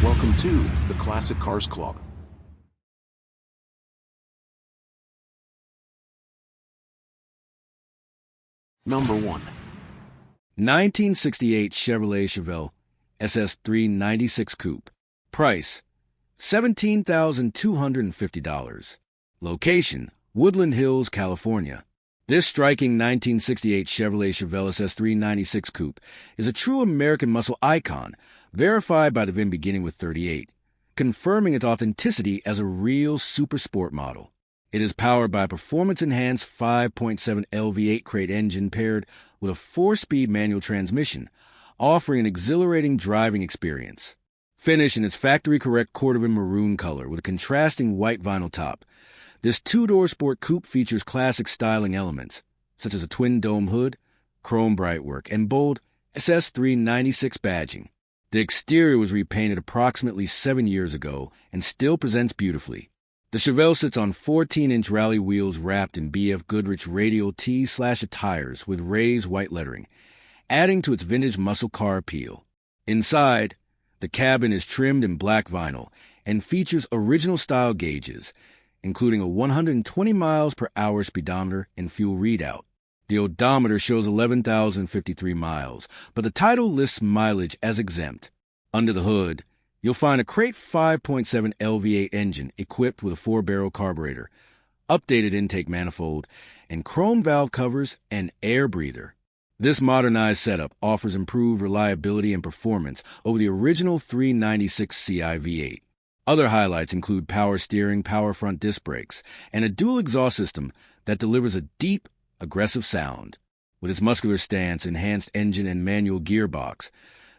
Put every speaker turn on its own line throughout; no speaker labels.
Welcome to the Classic Cars Club. Number 1.
1968 Chevrolet Chevelle SS396 Coupe. Price $17,250. Location: Woodland Hills, California. This striking 1968 Chevrolet Chevelle SS396 Coupe is a true American muscle icon, verified by the VIN beginning with 38, confirming its authenticity as a real super sport model. It is powered by a performance-enhanced 5.7 LV8 crate engine paired with a 4-speed manual transmission, offering an exhilarating driving experience. Finished in its factory-correct cordovan maroon color with a contrasting white vinyl top, this two-door sport coupe features classic styling elements, such as a twin-dome hood, chrome brightwork, and bold SS396 badging. The exterior was repainted approximately 7 years ago and still presents beautifully. The Chevelle sits on 14-inch rally wheels wrapped in BF Goodrich radial T/A tires with raised white lettering, adding to its vintage muscle car appeal. Inside, the cabin is trimmed in black vinyl and features original-style gauges, including a 120 miles per hour speedometer and fuel readout. The odometer shows 11,053 miles, but the title lists mileage as exempt. Under the hood, you'll find a crate 5.7 LV8 engine equipped with a 4-barrel carburetor, updated intake manifold, and chrome valve covers and air breather. This modernized setup offers improved reliability and performance over the original 396 Ci V8. Other highlights include power steering, power front disc brakes, and a dual exhaust system that delivers a deep, aggressive sound. With its muscular stance, enhanced engine, and manual gearbox,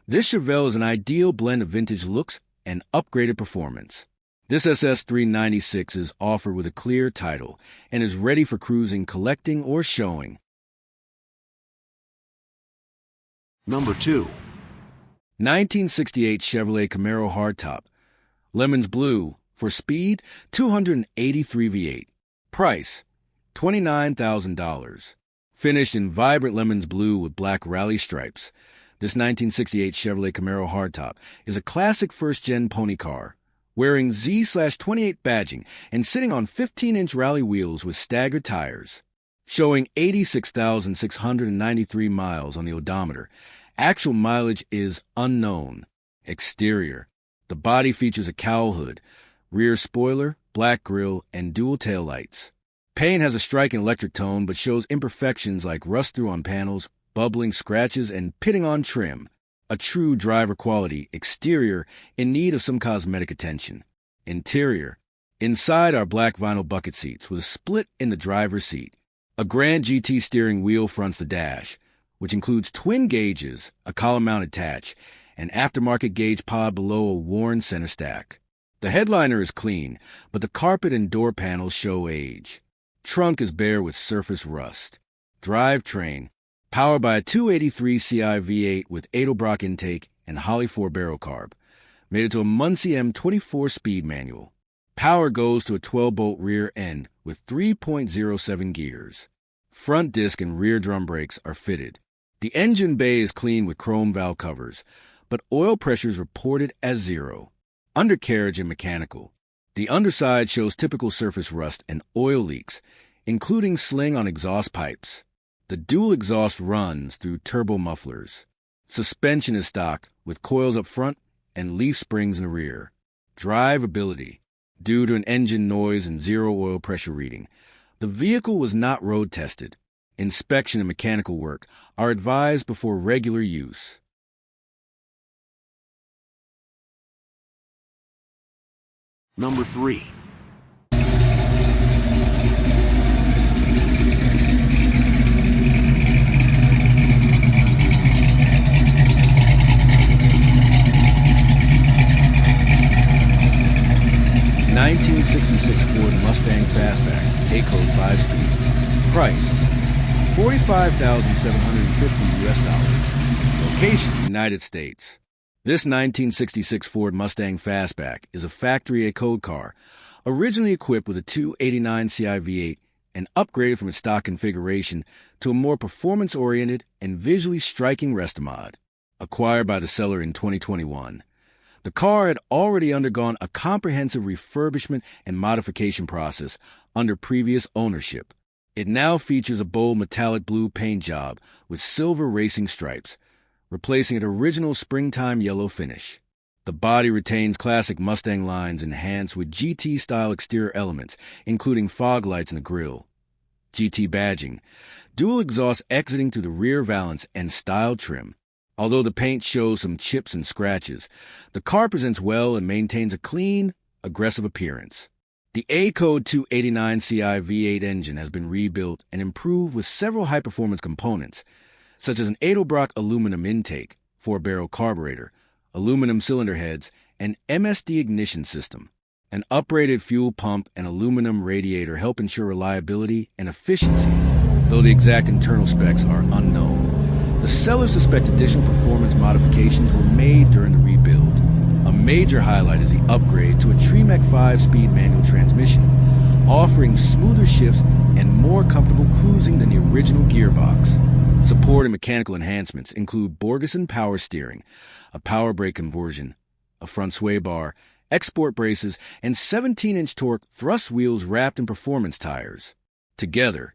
this Chevelle is an ideal blend of vintage looks and upgraded performance. This SS396 is offered with a clear title and is ready for cruising, collecting, or showing.
Number 2.
1968 Chevrolet Camaro Hardtop. Lemons Blue, for speed, 283 V8. Price, $29,000. Finished in vibrant lemons blue with black rally stripes, this 1968 Chevrolet Camaro Hardtop is a classic first-gen pony car, wearing Z/28 badging and sitting on 15-inch rally wheels with staggered tires. Showing 86,693 miles on the odometer, actual mileage is unknown. Exterior: the body features a cowl hood, rear spoiler, black grille, and dual taillights. Paint has a striking electric tone but shows imperfections like rust-through on panels, bubbling scratches, and pitting on trim. A true driver quality. Exterior in need of some cosmetic attention. Interior: inside are black vinyl bucket seats with a split in the driver's seat. A Grand GT steering wheel fronts the dash, which includes twin gauges, a column-mounted hatch, an aftermarket gauge pod below a worn center stack. The headliner is clean, but the carpet and door panels show age. Trunk is bare with surface rust. Drivetrain: powered by a 283 Ci V8 with Edelbrock intake and Holley 4-barrel carb, made it to a Muncie M24 speed manual. Power goes to a 12-bolt rear end with 3.07 gears. Front disc and rear drum brakes are fitted. The engine bay is clean with chrome valve covers, but oil pressure is reported as 0. Undercarriage and mechanical: the underside shows typical surface rust and oil leaks, including sling on exhaust pipes. The dual exhaust runs through turbo mufflers. Suspension is stock with coils up front and leaf springs in the rear. Drivability: due to an engine noise and 0 oil pressure reading, the vehicle was not road tested. Inspection and mechanical work are advised before regular use.
Number 3.
1966 Ford Mustang Fastback, A-Code 5-speed. Price, $45,750. Location, United States. This 1966 Ford Mustang Fastback is a factory A-Code car, originally equipped with a 289 Ci V8 and upgraded from its stock configuration to a more performance-oriented and visually striking Restomod. Acquired by the seller in 2021. The car had already undergone a comprehensive refurbishment and modification process under previous ownership. It now features a bold metallic blue paint job with silver racing stripes, replacing its original springtime yellow finish. The body retains classic Mustang lines enhanced with GT-style exterior elements, including fog lights in the grille, GT badging, dual exhaust exiting through the rear valance, and style trim. Although the paint shows some chips and scratches, the car presents well and maintains a clean, aggressive appearance. The A-Code 289CI V8 engine has been rebuilt and improved with several high-performance components, such as an Edelbrock aluminum intake, 4-barrel carburetor, aluminum cylinder heads, and MSD ignition system. An uprated fuel pump and aluminum radiator help ensure reliability and efficiency, though the exact internal specs are unknown. The sellers suspect additional performance modifications were made during the rebuild. A major highlight is the upgrade to a Tremec 5-speed manual transmission, offering smoother shifts and more comfortable cruising than the original gearbox. Support and mechanical enhancements include Borgeson power steering, a power brake conversion, a front sway bar, export braces, and 17-inch torque thrust wheels wrapped in performance tires. Together,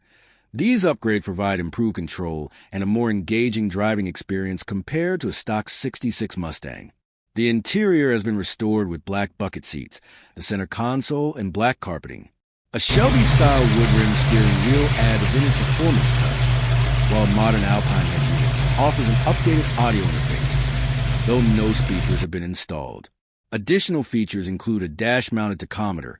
these upgrades provide improved control and a more engaging driving experience compared to a stock '66 Mustang. The interior has been restored with black bucket seats, a center console, and black carpeting. A Shelby-style wood rim steering wheel adds a vintage performance touch, while a modern Alpine head unit offers an updated audio interface, though no speakers have been installed. Additional features include a dash-mounted tachometer,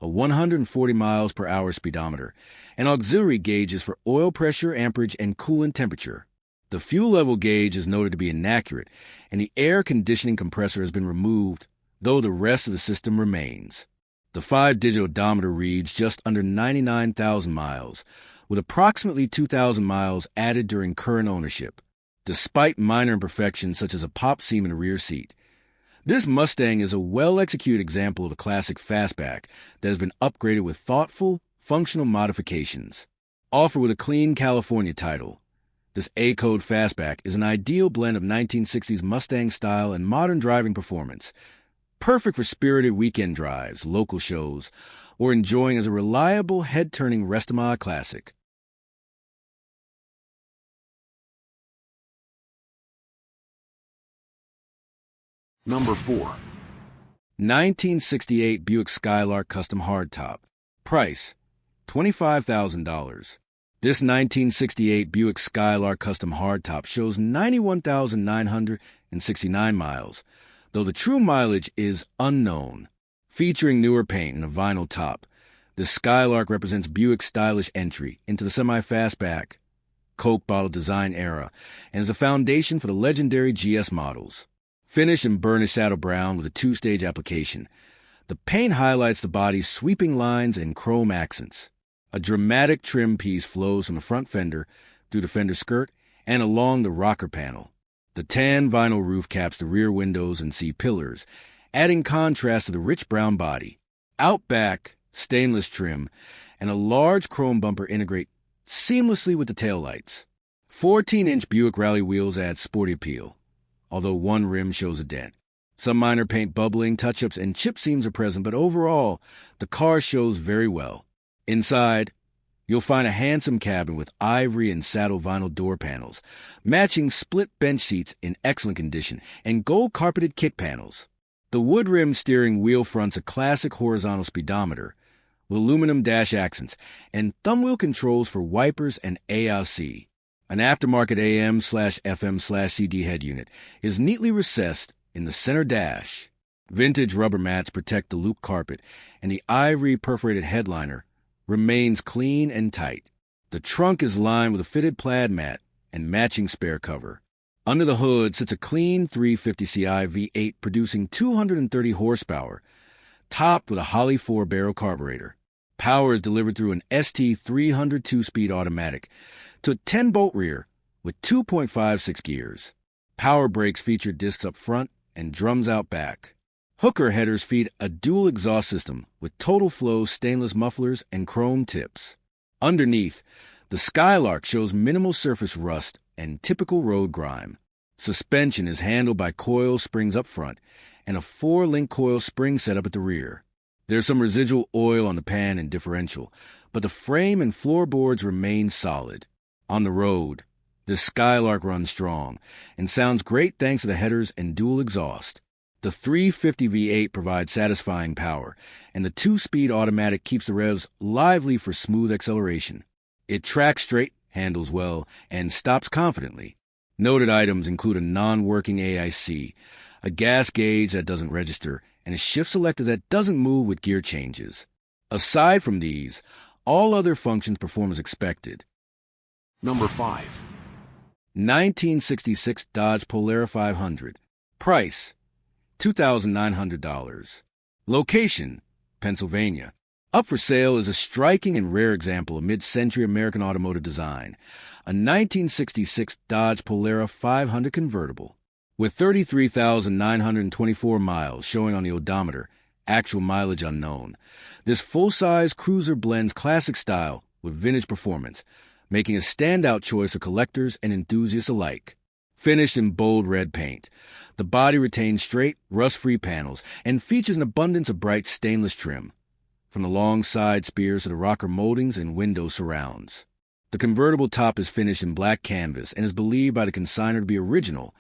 a 140 miles per hour speedometer, and auxiliary gauges for oil pressure, amperage, and coolant temperature. The fuel level gauge is noted to be inaccurate, and the air conditioning compressor has been removed, though the rest of the system remains. The 5-digit odometer reads just under 99,000 miles, with approximately 2,000 miles added during current ownership, despite minor imperfections such as a pop seam in the rear seat. This Mustang is a well-executed example of the classic fastback that has been upgraded with thoughtful, functional modifications. Offered with a clean California title, this A-Code fastback is an ideal blend of 1960s Mustang style and modern driving performance, perfect for spirited weekend drives, local shows, or enjoying as a reliable, head-turning rest-of-mile classic.
Number 4.
1968 Buick Skylark Custom Hardtop. Price, $25,000. This 1968 Buick Skylark Custom Hardtop shows 91,969 miles, though the true mileage is unknown. Featuring newer paint and a vinyl top, the Skylark represents Buick's stylish entry into the semi-fastback, Coke bottle design era, and is a foundation for the legendary GS models. Finished in burnished saddle brown with a 2-stage application, the paint highlights the body's sweeping lines and chrome accents. A dramatic trim piece flows from the front fender through the fender skirt and along the rocker panel. The tan vinyl roof caps the rear windows and C-pillars, adding contrast to the rich brown body. Out back, stainless trim and a large chrome bumper integrate seamlessly with the taillights. 14-inch Buick Rally wheels add sporty appeal, although one rim shows a dent. Some minor paint bubbling, touch-ups, and chip seams are present, but overall, the car shows very well. Inside, you'll find a handsome cabin with ivory and saddle vinyl door panels, matching split bench seats in excellent condition, and gold-carpeted kick panels. The wood-rimmed steering wheel fronts a classic horizontal speedometer with aluminum dash accents and thumbwheel controls for wipers and ALC. An aftermarket AM/FM/CD head unit is neatly recessed in the center dash. Vintage rubber mats protect the loop carpet, and the ivory perforated headliner remains clean and tight. The trunk is lined with a fitted plaid mat and matching spare cover. Under the hood sits a clean 350ci V8 producing 230 horsepower, topped with a Holley 4-barrel carburetor. Power is delivered through an ST 300 2-speed automatic to a 10-bolt rear with 2.56 gears. Power brakes feature discs up front and drums out back. Hooker headers feed a dual exhaust system with total flow stainless mufflers and chrome tips. Underneath, the Skylark shows minimal surface rust and typical road grime. Suspension is handled by coil springs up front and a 4-link coil spring setup at the rear. There's some residual oil on the pan and differential, but the frame and floorboards remain solid. On the road, the Skylark runs strong and sounds great thanks to the headers and dual exhaust. The 350 V8 provides satisfying power, and the 2-speed automatic keeps the revs lively for smooth acceleration. It tracks straight, handles well, and stops confidently. Noted items include a non-working AIC, a gas gauge that doesn't register, and a shift selector that doesn't move with gear changes. Aside from these, all other functions perform as expected.
Number 5.
1966 Dodge Polara 500. Price, $2,900. Location, Pennsylvania. Up for sale is a striking and rare example of mid-century American automotive design, a 1966 Dodge Polara 500 convertible. With 33,924 miles showing on the odometer, actual mileage unknown, this full-size cruiser blends classic style with vintage performance, making a standout choice for collectors and enthusiasts alike. Finished in bold red paint, the body retains straight, rust-free panels and features an abundance of bright stainless trim, from the long side spears to the rocker moldings and window surrounds. The convertible top is finished in black canvas and is believed by the consignor to be original,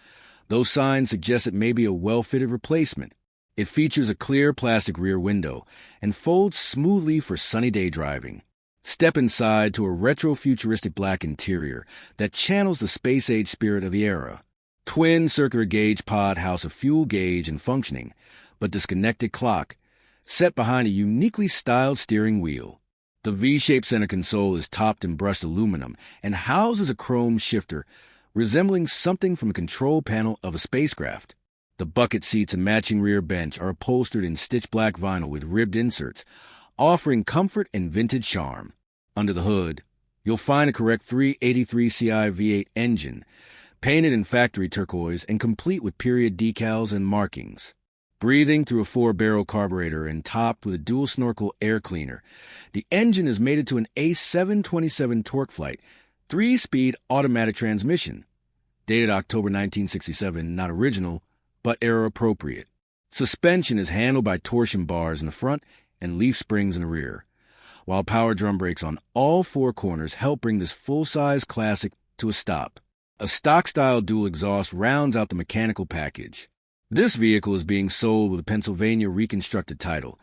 though signs suggest it may be a well-fitted replacement. It features a clear plastic rear window and folds smoothly for sunny day driving. Step inside to a retro-futuristic black interior that channels the space-age spirit of the era. Twin circular gauge pod house a fuel gauge and functioning, but disconnected clock, set behind a uniquely styled steering wheel. The V-shaped center console is topped in brushed aluminum and houses a chrome shifter, resembling something from a control panel of a spacecraft. The bucket seats and matching rear bench are upholstered in stitched black vinyl with ribbed inserts, offering comfort and vintage charm. Under the hood, you'll find a correct 383 CI V8 engine, painted in factory turquoise and complete with period decals and markings. Breathing through a 4-barrel carburetor and topped with a dual snorkel air cleaner, the engine is mated to an A727 torque flight, 3-speed automatic transmission. Dated October 1967, not original, but era appropriate. Suspension is handled by torsion bars in the front and leaf springs in the rear, while power drum brakes on all 4 corners help bring this full-size classic to a stop. A stock-style dual exhaust rounds out the mechanical package. This vehicle is being sold with a Pennsylvania reconstructed title,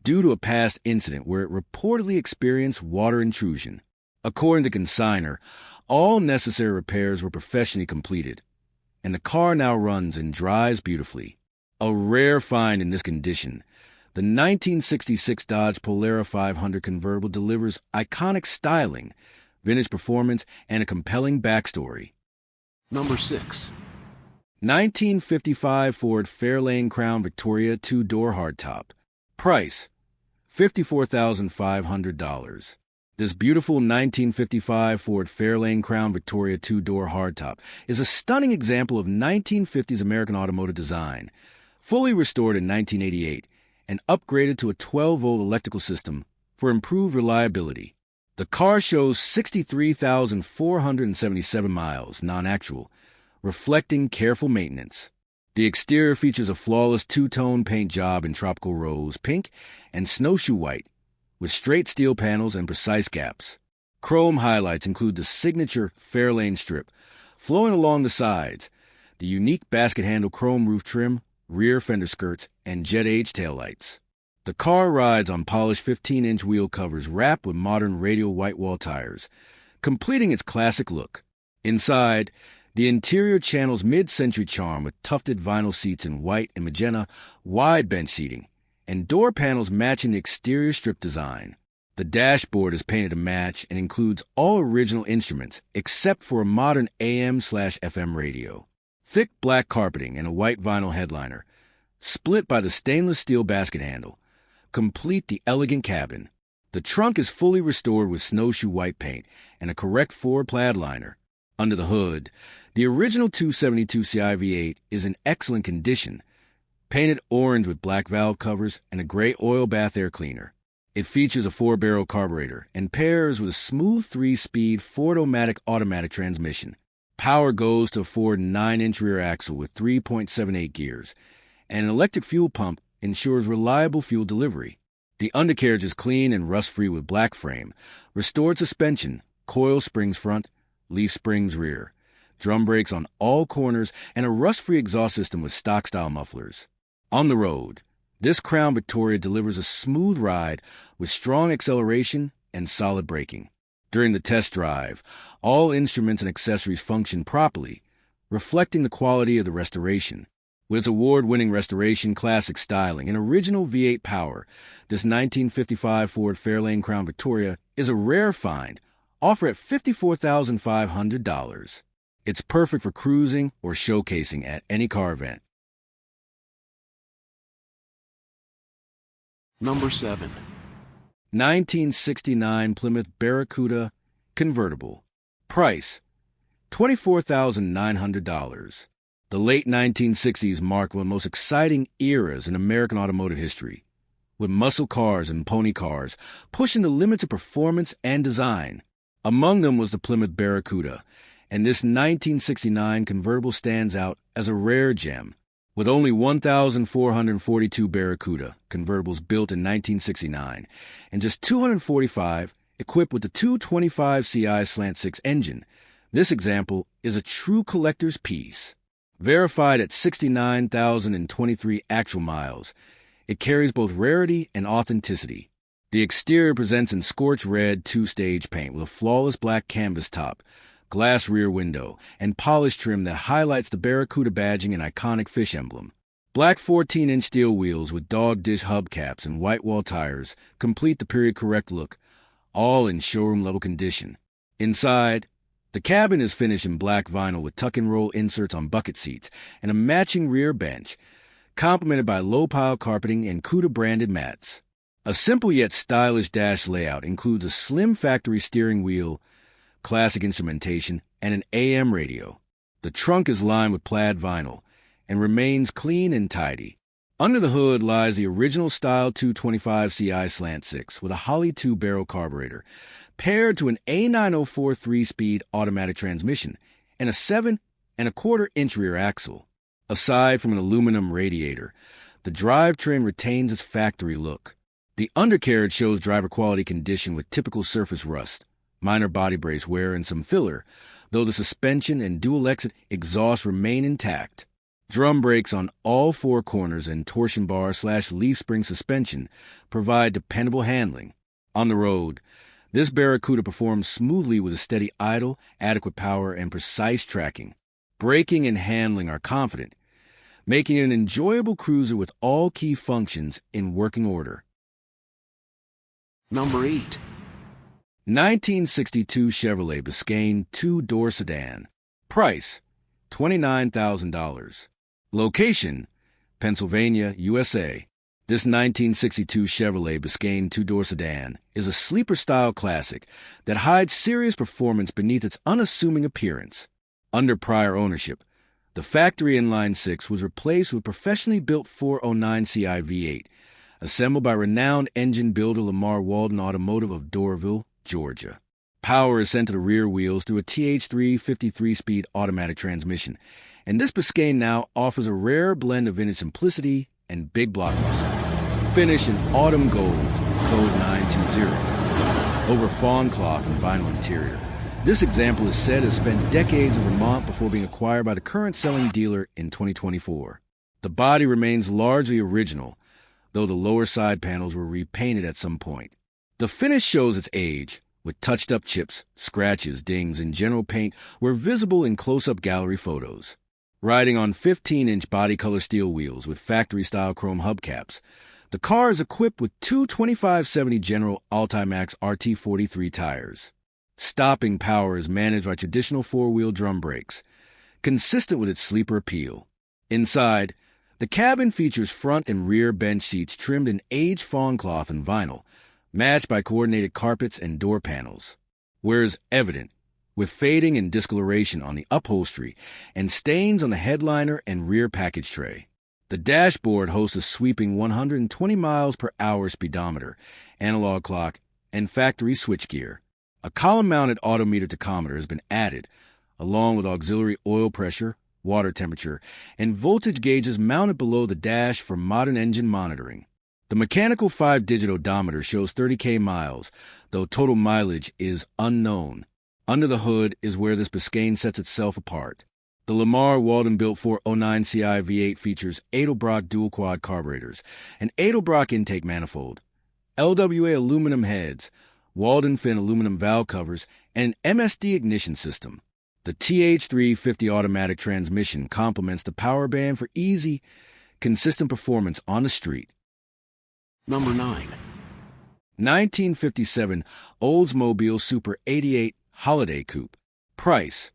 due to a past incident where it reportedly experienced water intrusion. According to consignor, all necessary repairs were professionally completed, and the car now runs and drives beautifully. A rare find in this condition, the 1966 Dodge Polara 500 convertible delivers iconic styling, vintage performance, and a compelling backstory.
Number 6.
1955 Ford Fairlane Crown Victoria 2-door hardtop. Price, $54,500. This beautiful 1955 Ford Fairlane Crown Victoria 2-door hardtop is a stunning example of 1950s American automotive design, fully restored in 1988 and upgraded to a 12-volt electrical system for improved reliability. The car shows 63,477 miles, non-actual, reflecting careful maintenance. The exterior features a flawless 2-tone paint job in tropical rose, pink, and snowshoe white, with straight steel panels and precise gaps. Chrome highlights include the signature Fairlane strip flowing along the sides, the unique basket handle chrome roof trim, rear fender skirts, and jet-age taillights. The car rides on polished 15-inch wheel covers wrapped with modern radial white wall tires, completing its classic look. Inside, the interior channels mid-century charm with tufted vinyl seats in white and magenta, wide bench seating, and door panels matching the exterior strip design. The dashboard is painted to match and includes all original instruments except for a modern AM/FM radio. Thick black carpeting and a white vinyl headliner, split by the stainless steel basket handle, complete the elegant cabin. The trunk is fully restored with snowshoe white paint and a correct Ford plaid liner. Under the hood, the original 272 CI V8 is in excellent condition, painted orange with black valve covers and a gray oil bath air cleaner. It features a 4-barrel carburetor and pairs with a smooth 3-speed Ford-O-Matic automatic transmission. Power goes to a Ford 9-inch rear axle with 3.78 gears and an electric fuel pump ensures reliable fuel delivery. The undercarriage is clean and rust-free with black frame, restored suspension, coil springs front, leaf springs rear, drum brakes on all corners, and a rust-free exhaust system with stock-style mufflers. On the road, this Crown Victoria delivers a smooth ride with strong acceleration and solid braking. During the test drive, all instruments and accessories function properly, reflecting the quality of the restoration. With its award-winning restoration, classic styling, and original V8 power, this 1955 Ford Fairlane Crown Victoria is a rare find, offered at $54,500. It's perfect for cruising or showcasing at any car event.
Number 7.
1969 Plymouth Barracuda Convertible. Price, $24,900. The late 1960s marked one of the most exciting eras in American automotive history, with muscle cars and pony cars pushing the limits of performance and design. Among them was the Plymouth Barracuda, and this 1969 convertible stands out as a rare gem. With only 1,442 Barracuda convertibles built in 1969 and just 245 equipped with the 225 CI Slant 6 engine, this example is a true collector's piece. Verified at 69,023 actual miles, it carries both rarity and authenticity. The exterior presents in scorched red two-stage paint with a flawless black canvas top, glass rear window, and polished trim that highlights the Barracuda badging and iconic fish emblem. Black 14-inch steel wheels with dog dish hubcaps and white wall tires complete the period-correct look, all in showroom-level condition. Inside, the cabin is finished in black vinyl with tuck-and-roll inserts on bucket seats and a matching rear bench, complemented by low-pile carpeting and Cuda-branded mats. A simple yet stylish dash layout includes a slim factory steering wheel, classic instrumentation, and an AM radio. The trunk is lined with plaid vinyl and remains clean and tidy. Under the hood lies the original style 225 CI Slant 6 with a Holly 2-barrel carburetor, paired to an A904 3-speed automatic transmission and a 7.25-inch rear axle. Aside from an aluminum radiator, the drivetrain retains its factory look. The undercarriage shows driver quality condition with typical surface rust, minor body brace wear, and some filler, though the suspension and dual-exit exhaust remain intact. Drum brakes on all four corners and torsion bar/leaf spring suspension provide dependable handling. On the road, this Barracuda performs smoothly with a steady idle, adequate power, and precise tracking. Braking and handling are confident, making it an enjoyable cruiser with all key functions in working order.
Number 8.
1962 Chevrolet Biscayne two-door sedan. Price, $29,000. Location, Pennsylvania, USA. This 1962 Chevrolet Biscayne two-door sedan is a sleeper-style classic that hides serious performance beneath its unassuming appearance. Under prior ownership, the factory inline 6 was replaced with professionally built 409 CI V8, assembled by renowned engine builder Lamar Walden Automotive of Doraville, Georgia. Power is sent to the rear wheels through a TH3 53-speed automatic transmission, and this Biscayne now offers a rare blend of vintage simplicity and big block muscle. Finished in autumn gold, code 920, over fawn cloth and vinyl interior. This example is said to have spent decades in Vermont before being acquired by the current selling dealer in 2024. The body remains largely original, though the lower side panels were repainted at some point. The finish shows its age, with touched-up chips, scratches, dings, and general paint were visible in close-up gallery photos. Riding on 15-inch body-color steel wheels with factory-style chrome hubcaps, the car is equipped with two 2570 General Altimax RT43 tires. Stopping power is managed by traditional four-wheel drum brakes, consistent with its sleeper appeal. Inside, the cabin features front and rear bench seats trimmed in aged fawn cloth and vinyl, matched by coordinated carpets and door panels. Wear evident, with fading and discoloration on the upholstery and stains on the headliner and rear package tray. The dashboard hosts a sweeping 120 miles per hour speedometer, analog clock, and factory switchgear. A column-mounted odometer tachometer has been added, along with auxiliary oil pressure, water temperature, and voltage gauges mounted below the dash for modern engine monitoring. The mechanical 5-digit odometer shows 30,000 miles, though total mileage is unknown. Under the hood is where this Biscayne sets itself apart. The Lamar Walden-built 409 Ci V8 features Edelbrock dual-quad carburetors, an Edelbrock intake manifold, LWA aluminum heads, Walden-Finn aluminum valve covers, and an MSD ignition system. The TH350 automatic transmission complements the power band for easy, consistent performance on the street.
Number 9.
1957 Oldsmobile Super 88 Holiday Coupe. Price,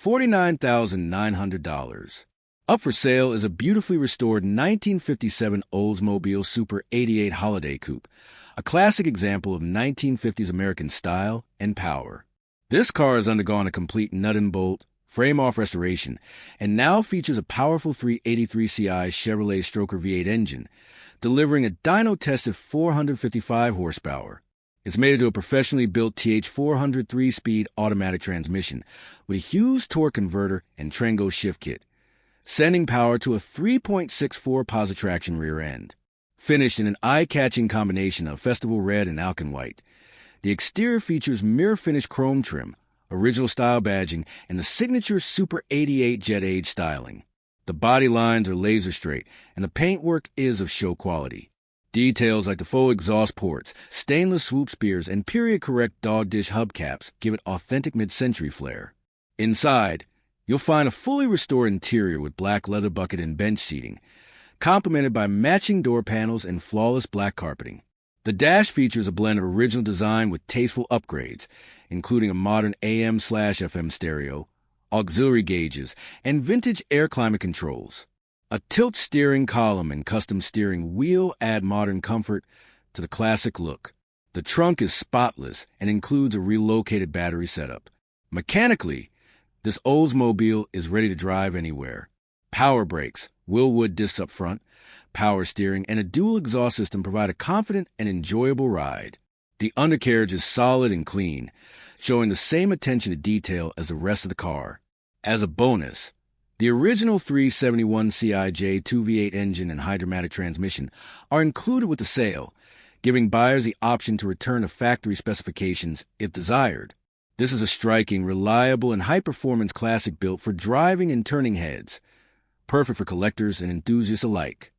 $49,900. Up for sale is a beautifully restored 1957 Oldsmobile Super 88 Holiday Coupe, a classic example of 1950s American style and power. This car has undergone a complete nut and bolt, frame-off restoration, and now features a powerful 383 Ci Chevrolet Stroker V8 engine, delivering a dyno-tested 455 horsepower. It's made into a professionally built TH400 3-speed automatic transmission with a Hughes torque converter and Trango shift kit, sending power to a 3.64 positraction rear end. Finished in an eye-catching combination of festival red and Alkin white, the exterior features mirror-finished chrome trim, original style badging, and the signature Super 88 Jet Age styling. The body lines are laser straight, and the paintwork is of show quality. Details like the faux exhaust ports, stainless swoop spears, and period-correct dog dish hubcaps give it authentic mid-century flair. Inside, you'll find a fully restored interior with black leather bucket and bench seating, complemented by matching door panels and flawless black carpeting. The dash features a blend of original design with tasteful upgrades, including a modern AM/FM stereo, auxiliary gauges, and vintage air climate controls. A tilt steering column and custom steering wheel add modern comfort to the classic look. The trunk is spotless and includes a relocated battery setup. Mechanically, this Oldsmobile is ready to drive anywhere. Power brakes, Willwood discs up front, power steering, and a dual exhaust system provide a confident and enjoyable ride. The undercarriage is solid and clean, showing the same attention to detail as the rest of the car. As a bonus, the original 371 CIJ 2V8 engine and hydromatic transmission are included with the sale, giving buyers the option to return to factory specifications if desired. This is a striking, reliable, and high-performance classic built for driving and turning heads, perfect for collectors and enthusiasts alike.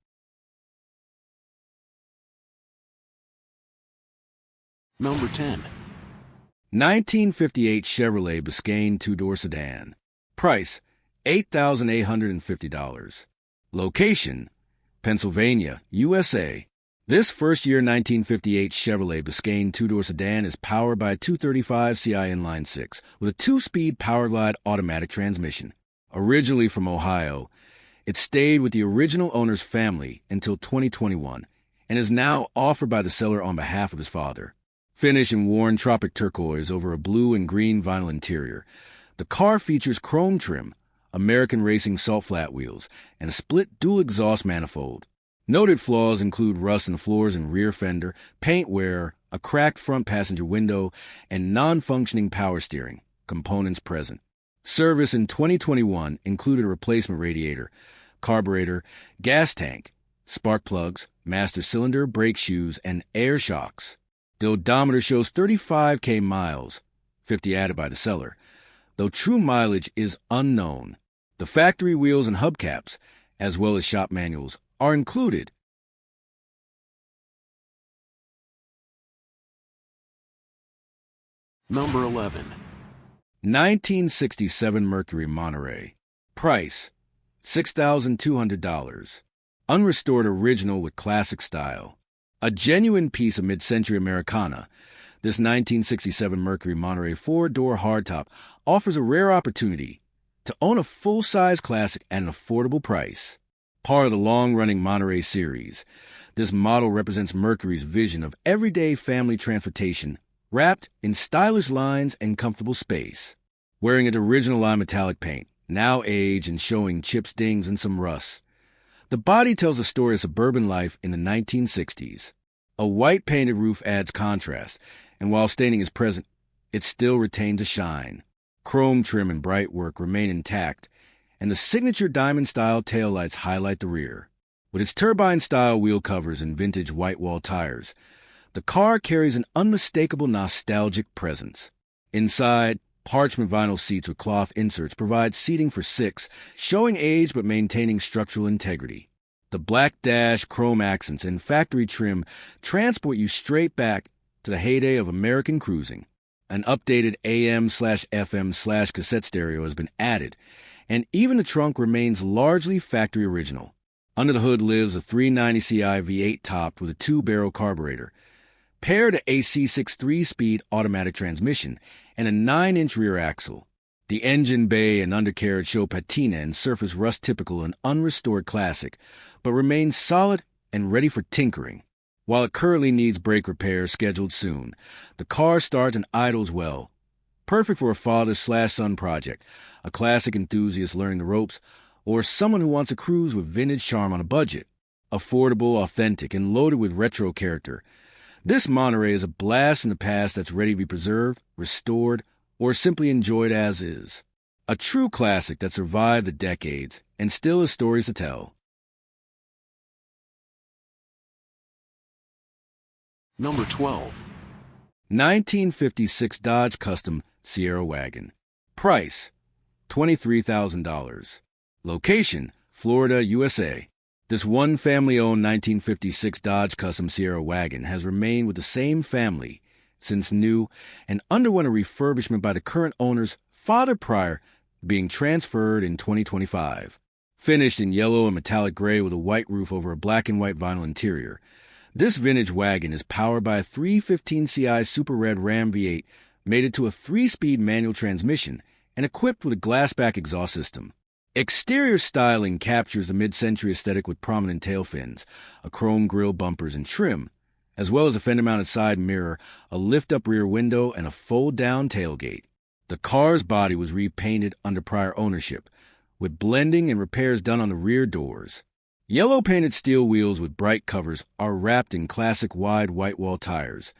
Number 10.
1958 Chevrolet Biscayne two-door sedan. Price, $8,850. Location, Pennsylvania, USA. This first-year 1958 Chevrolet Biscayne two-door sedan is powered by a 235 Ci inline-six with a 2-speed Powerglide automatic transmission. Originally from Ohio, it stayed with the original owner's family until 2021 and is now offered by the seller on behalf of his father. Finished in worn tropic turquoise over a blue and green vinyl interior, the car features chrome trim, American Racing salt flat wheels, and a split dual exhaust manifold. Noted flaws include rust in floors and rear fender, paint wear, a cracked front passenger window, and non-functioning power steering, components present. Service in 2021 included a replacement radiator, carburetor, gas tank, spark plugs, master cylinder, brake shoes, and air shocks. The odometer shows 35,000 miles, 50 added by the seller, though true mileage is unknown. The factory wheels and hubcaps, as well as shop manuals, are included.
Number 11.
1967 Mercury Monterey. Price, $6,200. Unrestored original with classic style. A genuine piece of mid-century Americana, this 1967 Mercury Monterey 4-door hardtop offers a rare opportunity to own a full-size classic at an affordable price. Part of the long-running Monterey series, this model represents Mercury's vision of everyday family transportation wrapped in stylish lines and comfortable space. Wearing its original lime metallic paint, now aged and showing chips, dings, and some rust, the body tells a story of suburban life in the 1960s. A white painted roof adds contrast, and while staining is present, it still retains a shine. Chrome trim and bright work remain intact, and the signature diamond-style taillights highlight the rear. With its turbine-style wheel covers and vintage white wall tires, the car carries an unmistakable nostalgic presence. Inside, parchment vinyl seats with cloth inserts provide seating for six, showing age but maintaining structural integrity. The black dash, chrome accents, and factory trim transport you straight back to the heyday of American cruising. An updated AM/FM/cassette stereo has been added, and even the trunk remains largely factory original. Under the hood lives a 390 Ci V8 topped with a 2-barrel carburetor, paired to a C6 3-speed automatic transmission and a 9-inch rear axle. The engine bay and undercarriage show patina and surface rust typical an unrestored classic, but remains solid and ready for tinkering. While it currently needs brake repairs scheduled soon, the car starts and idles well. Perfect for a father/son project, a classic enthusiast learning the ropes, or someone who wants a cruise with vintage charm on a budget. Affordable, authentic, and loaded with retro character, this Monterey is a blast from the past that's ready to be preserved, restored, or simply enjoyed as is. A true classic that survived the decades and still has stories to tell.
Number 12.
1956 Dodge Custom Sierra Wagon. Price, $23,000. Location, Florida, USA. This one family-owned 1956 Dodge Custom Sierra Wagon has remained with the same family since new and underwent a refurbishment by the current owner's father prior to being transferred in 2025. Finished in yellow and metallic gray with a white roof over a black and white vinyl interior, this vintage wagon is powered by a 315 Ci Super Red Ram V8 mated to a 3-speed manual transmission and equipped with a glassback exhaust system. Exterior styling captures the mid-century aesthetic with prominent tail fins, a chrome grille bumpers and trim, as well as a fender-mounted side mirror, a lift-up rear window, and a fold-down tailgate. The car's body was repainted under prior ownership, with blending and repairs done on the rear doors. Yellow-painted steel wheels with bright covers are wrapped in classic wide white wall tires,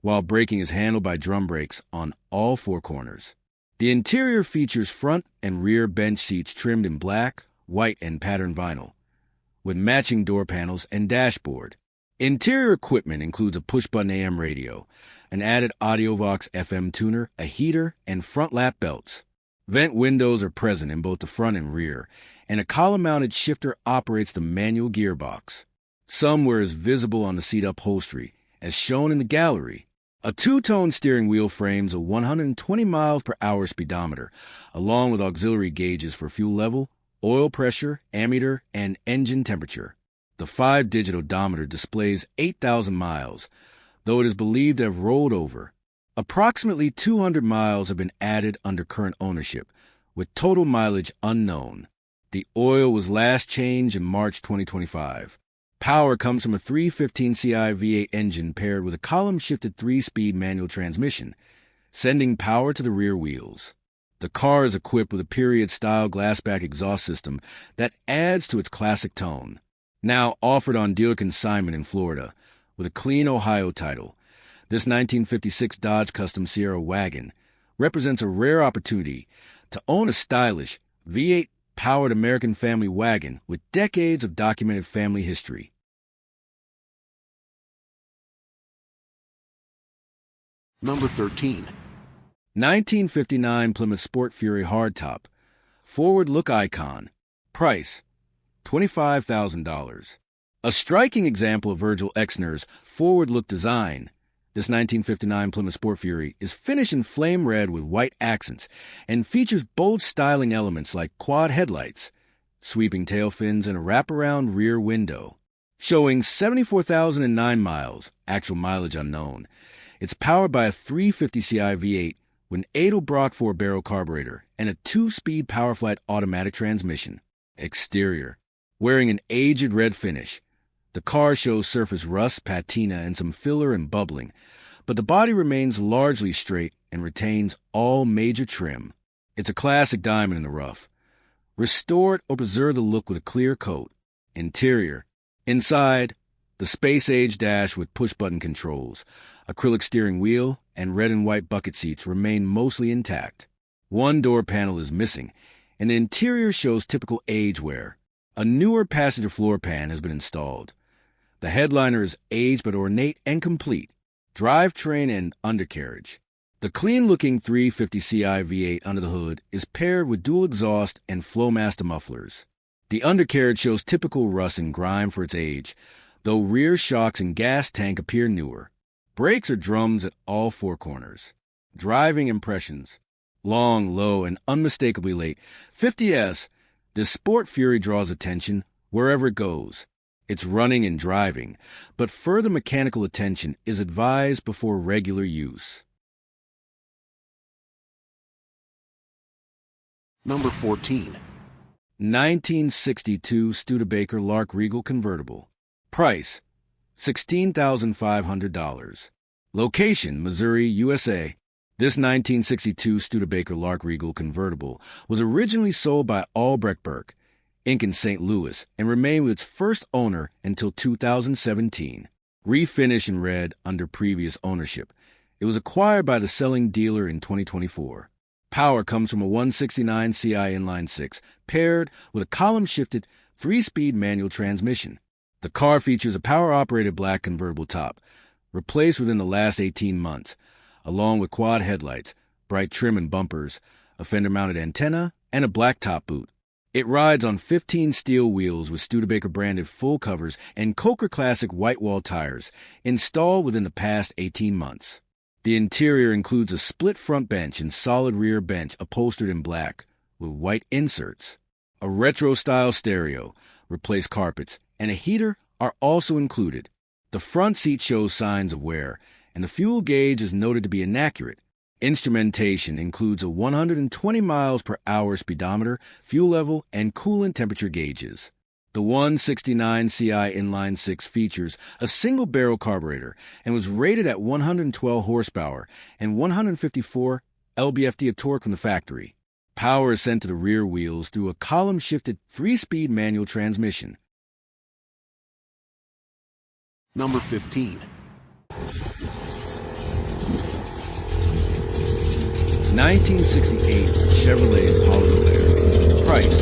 while braking is handled by drum brakes on all four corners. The interior features front and rear bench seats trimmed in black, white, and patterned vinyl, with matching door panels and dashboard. Interior equipment includes a push-button AM radio, an added AudioVox FM tuner, a heater, and front lap belts. Vent windows are present in both the front and rear, and a column-mounted shifter operates the manual gearbox. Somewhere is visible on the seat upholstery, as shown in the gallery. A two-tone steering wheel frames a 120 miles per hour speedometer, along with auxiliary gauges for fuel level, oil pressure, ammeter, and engine temperature. The 5-digit odometer displays 8,000 miles, though it is believed to have rolled over. Approximately 200 miles have been added under current ownership, with total mileage unknown. The oil was last changed in March 2025. Power comes from a 315 Ci V8 engine paired with a column-shifted 3-speed manual transmission, sending power to the rear wheels. The car is equipped with a period-style glassback exhaust system that adds to its classic tone. Now offered on dealer consignment in Florida, with a clean Ohio title, this 1956 Dodge Custom Sierra Wagon represents a rare opportunity to own a stylish V8 powered American family wagon with decades of documented family history.
Number 13.
1959 Plymouth Sport Fury Hardtop, forward look icon. Price, $25,000. A striking example of Virgil Exner's forward look design, this 1959 Plymouth Sport Fury is finished in flame red with white accents and features bold styling elements like quad headlights, sweeping tail fins, and a wraparound rear window. Showing 74,009 miles, actual mileage unknown. It's powered by a 350 Ci V8 with an Edelbrock 4-barrel carburetor and a 2-speed PowerFlight automatic transmission. Exterior. Wearing an aged red finish, the car shows surface rust, patina, and some filler and bubbling, but the body remains largely straight and retains all major trim. It's a classic diamond in the rough. Restore it or preserve the look with a clear coat. Interior. Inside, the space-age dash with push-button controls, acrylic steering wheel, and red and white bucket seats remain mostly intact. One door panel is missing, and the interior shows typical age wear. A newer passenger floor pan has been installed. The headliner is aged but ornate and complete. Drivetrain and undercarriage. The clean-looking 350ci V8 under the hood is paired with dual exhaust and Flowmaster mufflers. The undercarriage shows typical rust and grime for its age, though rear shocks and gas tank appear newer. Brakes are drums at all four corners. Driving impressions. Long, low, and unmistakably late. 50S. This Sport Fury draws attention wherever it goes. It's running and driving, but further mechanical attention is advised before regular use.
Number 14.
1962 Studebaker Lark Regal Convertible. Price, $16,500. Location, Missouri, USA. This 1962 Studebaker Lark Regal Convertible was originally sold by Albrecht Burke, Inc. in St. Louis, and remained with its first owner until 2017. Refinished in red under previous ownership. It was acquired by the selling dealer in 2024. Power comes from a 169 CI inline-six, paired with a column-shifted 3-speed manual transmission. The car features a power-operated black convertible top, replaced within the last 18 months, along with quad headlights, bright trim and bumpers, a fender-mounted antenna, and a black top boot. It rides on 15 steel wheels with Studebaker-branded full covers and Coker Classic white wall tires, installed within the past 18 months. The interior includes a split front bench and solid rear bench upholstered in black, with white inserts. A retro-style stereo, replaced carpets, and a heater are also included. The front seat shows signs of wear, and the fuel gauge is noted to be inaccurate. Instrumentation includes a 120 miles per hour speedometer, fuel level, and coolant temperature gauges. The 169 CI inline-six features a single-barrel carburetor and was rated at 112 horsepower and 154 lb-ft of torque from the factory. Power is sent to the rear wheels through a column-shifted 3-speed manual transmission.
Number 15.
1968 Chevrolet Impala Glare. Price,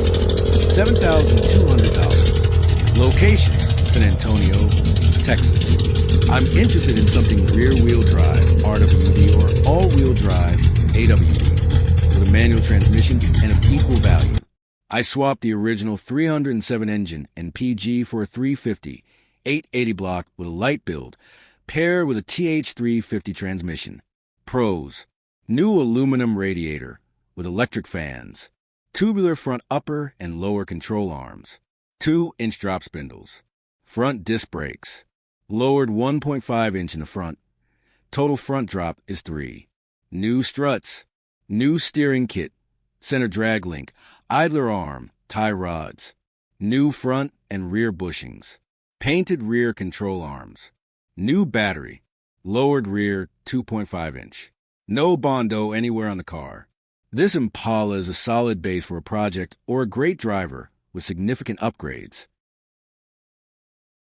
$7,200. Location, San Antonio, Texas. I'm interested in something rear-wheel drive, RWD, or all-wheel drive, AWD, with a manual transmission and of equal value. I swapped the original 307 engine and PG for a 350, 880 block with a light build, paired with a TH350 transmission. Pros: new aluminum radiator with electric fans, tubular front upper and lower control arms, 2-inch drop spindles, front disc brakes, lowered 1.5-inch in the front. Total front drop is 3. New struts, new steering kit, center drag link, idler arm, tie rods, new front and rear bushings, painted rear control arms, new battery, lowered rear 2.5-inch. No Bondo anywhere on the car. This Impala is a solid base for a project or a great driver with significant upgrades.